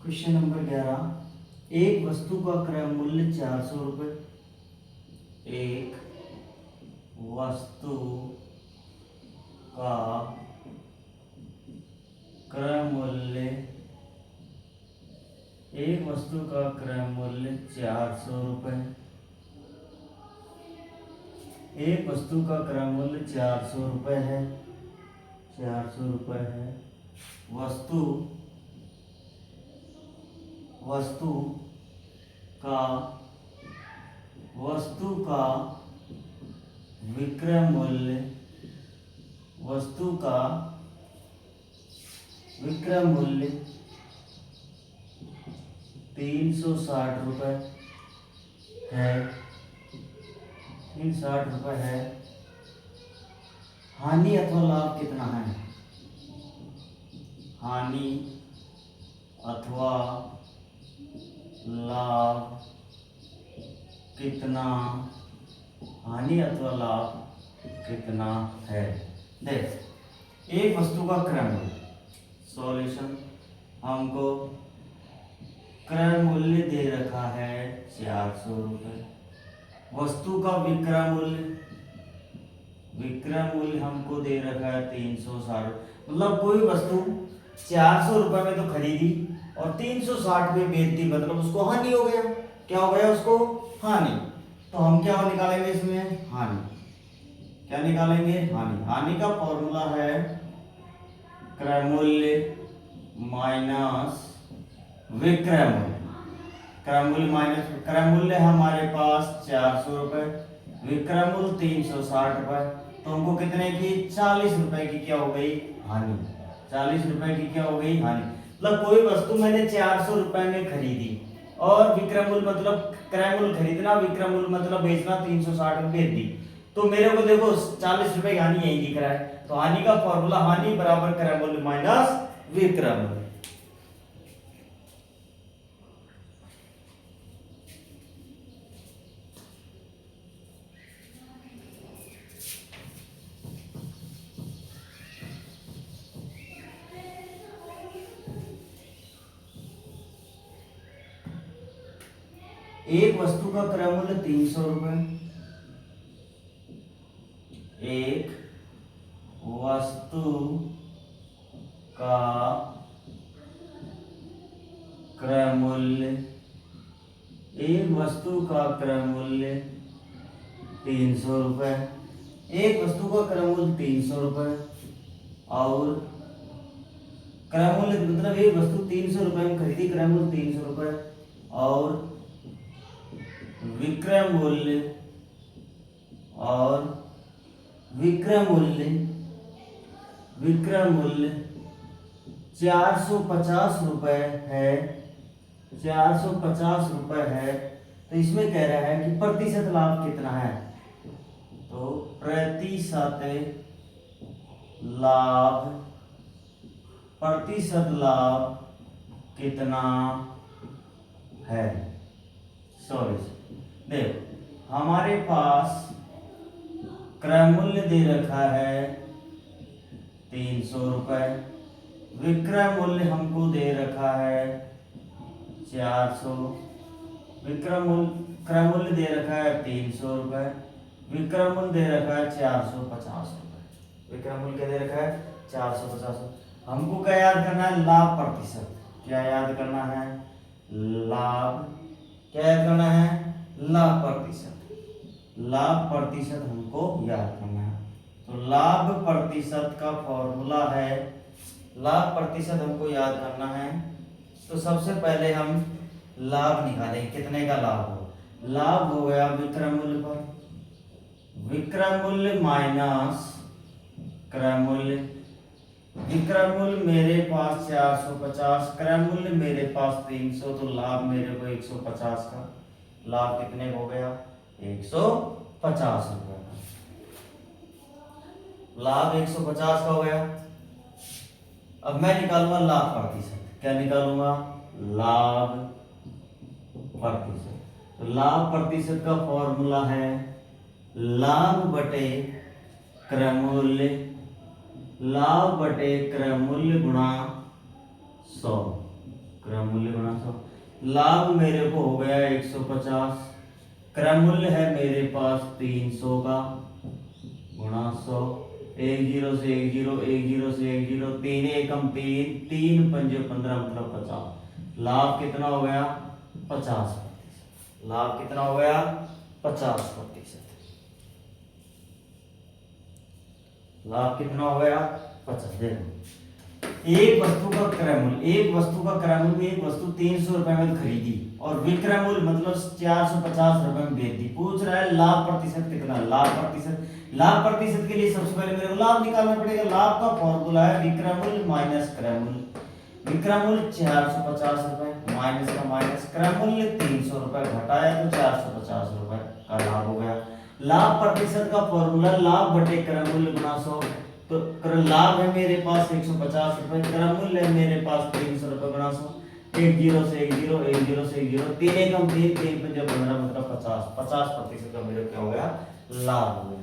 Question number 11। एक वस्तु का क्रय मूल्य 400 रुपये। एक वस्तु का क्रय मूल्य एक वस्तु का क्रय मूल्य 400 रुपये। एक वस्तु का क्रय मूल्य 400 रुपये है। 400 रुपये है। वस्तु का विक्रय मूल्य 360 रुपये है। 360 रुपये है। हानि अथवा लाभ कितना है? हानि अथवा लाभ कितना? हानि अथवा लाभ कितना है? देख, एक वस्तु का क्रय मूल्य, सॉल्यूशन, हमको क्रय मूल्य दे रखा है 400 रुपये। वस्तु का विक्रय मूल्य हमको दे रखा है 360। मतलब कोई वस्तु 400 रुपये में तो खरीदी और 360 में बेच दी, मतलब उसको हानि हो गया। क्या हो गया उसको? हानि। तो हम क्या निकालेंगे इसमें? हानि। क्या निकालेंगे? हानि। हानि का फॉर्मूला है क्रय मूल्य माइनस विक्रय मूल्य। क्रय मूल्य हमारे पास 400 रुपये, विक्रय मूल्य 360 रुपये। तो हमको कितने की? 40 रुपए की क्या हो गई? हानि। 40 रुपए की क्या हो गई? हानि। मतलब कोई वस्तु मैंने 400 रुपए में खरीदी और विक्रय मूल्य मतलब क्रय मूल्य खरीदना, विक्रय मूल्य मतलब बेचना, 360 में बेच दी। तो मेरे को देखो 40 रुपए की हानि यही दिख रहा है। तो हानि का फॉर्मूला हानि बराबर क्रय मूल्य माइनस विक्रय मूल्य। एक वस्तु का क्रय मूल्य 300 रुपये। एक वस्तु का क्रय मूल्य 300 रुपये। एक वस्तु का क्रय मूल्य 300 रुपये और क्रय मूल्य मतलब एक वस्तु 300 रुपये में खरीदी, क्रय मूल्य 300 रुपये और विक्रय मूल्य 450 रुपये है। 450 रुपये है। तो इसमें कह रहा है कि प्रतिशत लाभ कितना है? तो प्रतिशत लाभ कितना है? सॉरी, देखो हमारे पास क्रय मूल्य दे रखा है 300 रुपये, विक्रय मूल्य हमको दे रखा है 400। क्रय मूल्य दे रखा है 300 रुपये, विक्रय मूल्य दे रखा है 450 रुपये। विक्रय मूल्य क्या दे रखा है? 450। हमको क्या याद करना है? लाभ प्रतिशत। क्या याद करना है? लाभ। क्या याद करना है? लाभ प्रतिशत। लाभ प्रतिशत हमको याद करना है। तो लाभ प्रतिशत का फॉर्मूला है, लाभ प्रतिशत हमको याद करना है। तो सबसे पहले हम लाभ निकालें, कितने का लाभ हो? लाभ हो गया विक्रय मूल्य पर, विक्रय मूल्य माइनस क्रय मूल्य। विक्रय मूल्य मेरे पास 450, क्रय मूल्य मेरे पास 300, तो लाभ मेरे को 150 का। लाभ कितने हो गया? 150 रुपये का। लाभ 150 का हो गया। अब मैं निकालूंगा लाभ प्रतिशत। क्या निकालूंगा? लाभ प्रतिशत। तो लाभ प्रतिशत का फॉर्मूला है लाभ बटे क्रय मूल्य, लाभ बटे क्रय मूल्य गुणा 100। क्रय मूल्य गुणा 100। लाभ मेरे को हो गया 150, क्रय मूल्य है मेरे पास 300 का, गुणा 100। 1 0 से 1 0, 1 0 से 1 0, 3 एकम 3, 3 पंजे 15 मतलब 50। लाभ कितना हो गया? 50%। लाभ कितना हो गया? 50%। लाभ कितना हो गया? 50। देखो, एक वस्तु का क्रय मूल्य, एक वस्तु का क्रय मूल्य, एक वस्तु 300 रुपए में खरीदी और विक्रय मूल्य मतलब 450 रुपए में बेच दी। पूछ रहा है लाभ प्रतिशत कितना? लाभ प्रतिशत, लाभ प्रतिशत के लिए सबसे पहले मेरे को लाभ निकालना पड़ेगा। लाभ का फॉर्मूला है विक्रय मूल्य माइनस क्रय मूल्य। विक्रय मूल्य 450 रुपए माइनस का माइनस, क्रय मूल्य 300 रुपए घटाया तो 450 रुपए का लाभ हो गया। लाभ प्रतिशत का फॉर्मूला लाभ बटे क्रय मूल्य गुणा 100। तो लाभ है मेरे पास 150 रुपए, क्रय मूल्य है मेरे पास 300 रुपए गुणा 100। 1 0 से 1 0, 1 0 से 1 0, 3 एकम 3, 3 पंजे 15 मतलब 50। 50% का मेरे क्या हो गया? लाभ हो गया।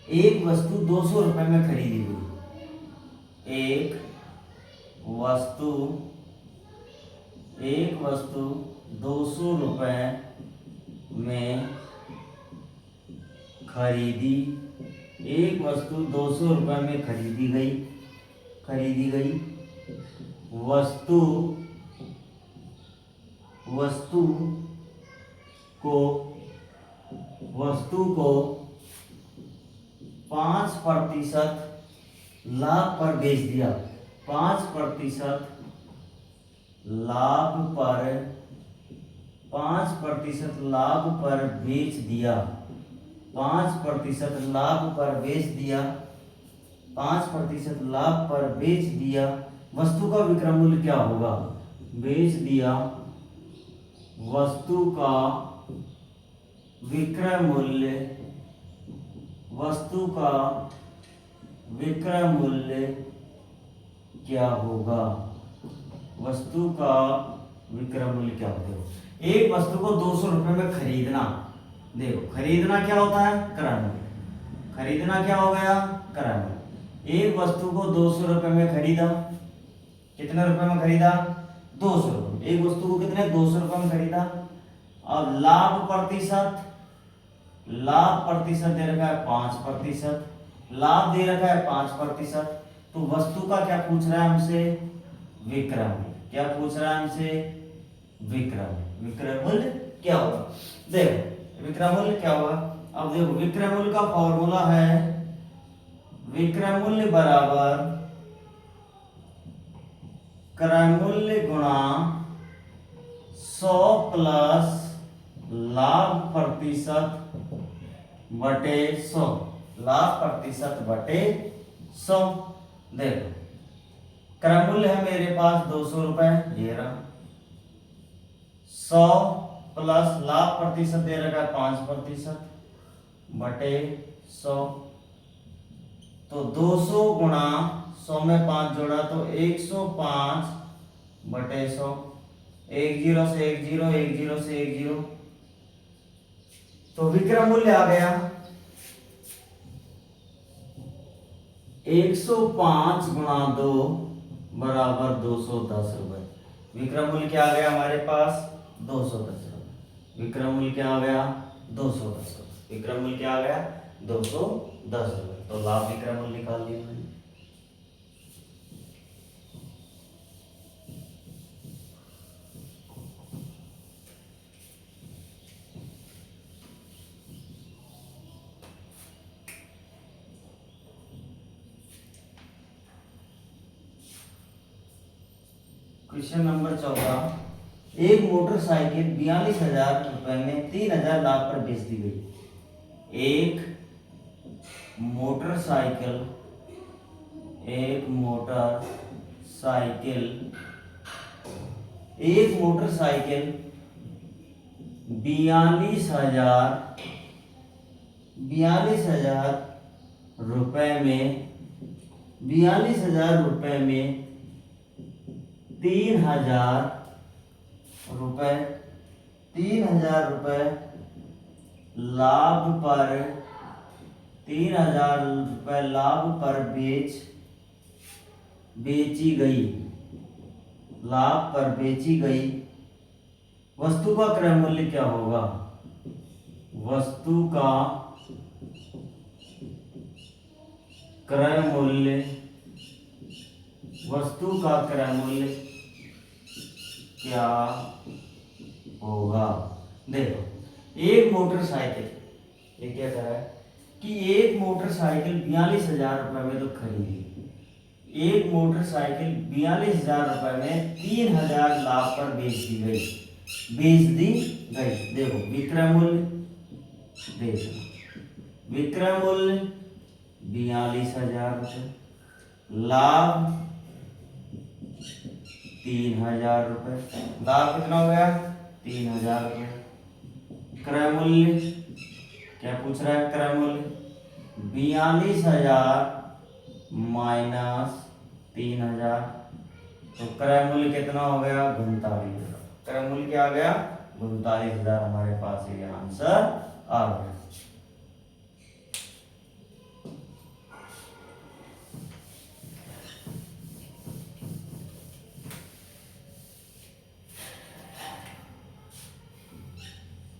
एक वस्तु 200 रुपए में खरीदी हुई। एक वस्तु 200 रुपए में खरीदी, एक वस्तु 200 रुपए में खरीदी गई। वस्तु को 5% लाभ पर बेच दिया। 5% लाभ पर, 5% लाभ पर बेच दिया। 5% लाभ पर बेच दिया। 5% लाभ पर बेच दिया। वस्तु का विक्रय मूल्य क्या होगा? बेच दिया, वस्तु का विक्रय मूल्य, वस्तु का विक्रय मूल्य क्या होगा? वस्तु का विक्रय मूल्य क्या होगा? एक वस्तु को 200 रुपए में खरीदना। देखो, खरीदना क्या होता है? क्रय मूल्य। खरीदना क्या हो गया? क्रय मूल्य। एक वस्तु को 200 रुपए में खरीदा। कितने रुपए में खरीदा? 200 रुपए। एक वस्तु को कितने? 200 रुपए में खरीदा। अब लाभ प्रतिशत, लाभ प्रतिशत दे रखा है 5%। लाभ दे रखा है 5%। तो वस्तु का क्या पूछ रहा है हमसे? विक्रय मूल्य। क्या पूछ रहा है हमसे? विक्रय मूल्य। विक्रय मूल्य क्या होगा? देखो, विक्रय मूल्य क्या होगा? अब देखो, विक्रय मूल्य का फॉर्मूला है विक्रय मूल्य बराबर क्रय मूल्य गुणा 100 प्लस लाभ प्रतिशत बटे 100। लाभ प्रतिशत बटे 100। देखो, क्रय मूल्य है मेरे पास 200 रुपए, ये रहा। 100 प्लस लाभ प्रतिशत दे रखा है 5% बटे 100। तो 200 गुणा 100 में 5 जोड़ा तो 105 बटे 100। 1 0 से 1 0, 1 0 से 1 0, तो विक्रय मूल्य आ गया 105 गुणा 2 बराबर 210 रुपए। विक्रय मूल्य क्या आ गया हमारे पास? 210 रुपए। विक्रय मूल्य क्या आ गया? 210 रुपए। विक्रय मूल्य क्या आ गया? 210 रुपए। तो लाभ विक्रय मूल्य निकाल लिया मैंने। Question number 14। एक मोटरसाइकिल 42,000 रुपए में 3,000 लाभ पर बेच दी गई। एक मोटरसाइकिल 42,000 रुपए में ₹3000, 3000 लाभ पर, 3000 लाभ पर बेची गई, लाभ पर बेची गई वस्तु का क्रय मूल्य क्या होगा? वस्तु का क्रय मूल्य, वस्तु का क्रय मूल्य क्या होगा? देखो, एक मोटरसाइकिल, ये क्या कह रहा है कि एक मोटरसाइकिल 42,000 में तो खरीदी, एक मोटरसाइकिल 42,000 में 3,000 लाभ पर बेच दी गई। देखो विक्रय मूल्य, देखो विक्रय मूल्य 42,000, लाभ 3,000, लाभ कितना हो गया? 3,000। क्रय मूल्य क्या पूछ रहा है? क्रय मूल्य 42,000 माइनस 3,000, तो क्रय मूल्य कितना हो गया? 39,000। क्रय मूल्य क्या आ गया? 39,000 हमारे पास ये आंसर आ गया।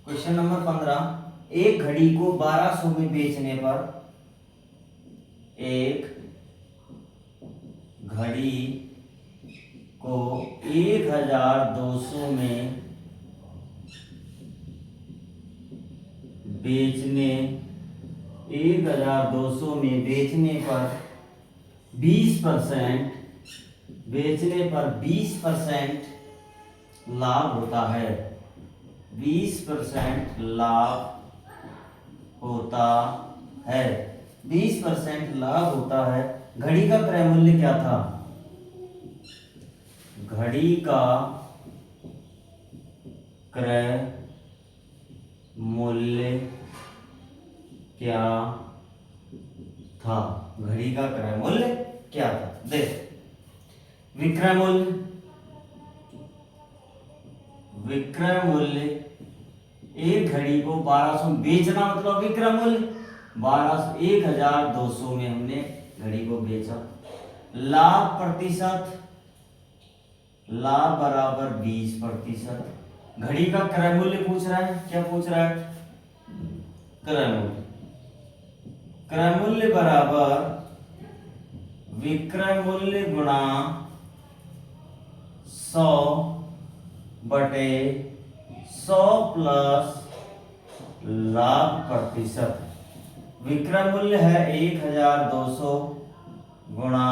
क्वेश्चन नंबर 15, एक घड़ी को 1200 में बेचने पर, एक घड़ी को 1200 में बेचने, 1200 में बेचने पर 20%, बेचने पर 20% लाभ होता है, 20% लाभ होता है, 20% लाभ होता है। घड़ी का क्रय मूल्य क्या था? घड़ी का क्रय मूल्य क्या था? घड़ी का क्रय मूल्य क्या था? देख, विक्रय मूल्य, विक्रय मूल्य, एक घड़ी को 1200 बेचना मतलब विक्रय मूल्य 1200 में हमने घड़ी को बेचा। लाभ प्रतिशत, लाभ बराबर 20%। घड़ी का क्रय मूल्य पूछ रहा है, क्या पूछ रहा है? क्रय मूल्य, क्रय मूल्य बराबर विक्रय मूल्य गुणा 100/100 प्लस लाभ प्रतिशत। विक्रय मूल्य है 1200 गुणा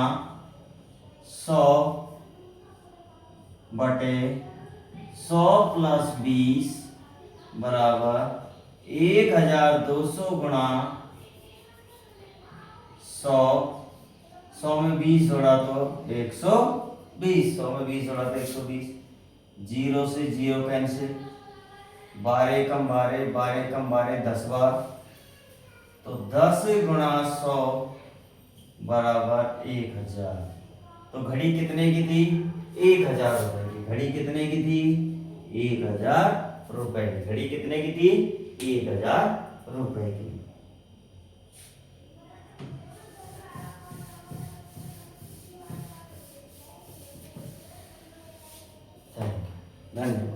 100/100 प्लस 20 बराबर 1200 गुणा 100, 100 में 20 जोड़ा तो 120, 100 में 20 जोड़ा तो 120, 0 से 0 कैंसिल, 12 कम 12, 12 कम 12 10 बार, तो 10 गुणा 100 बराबर 1000। तो घड़ी कितने की थी? 1000 रुपए की। घड़ी कितने की थी? 1000 रुपए की। घड़ी कितने की थी? 1000 रुपए की। धन्यवाद।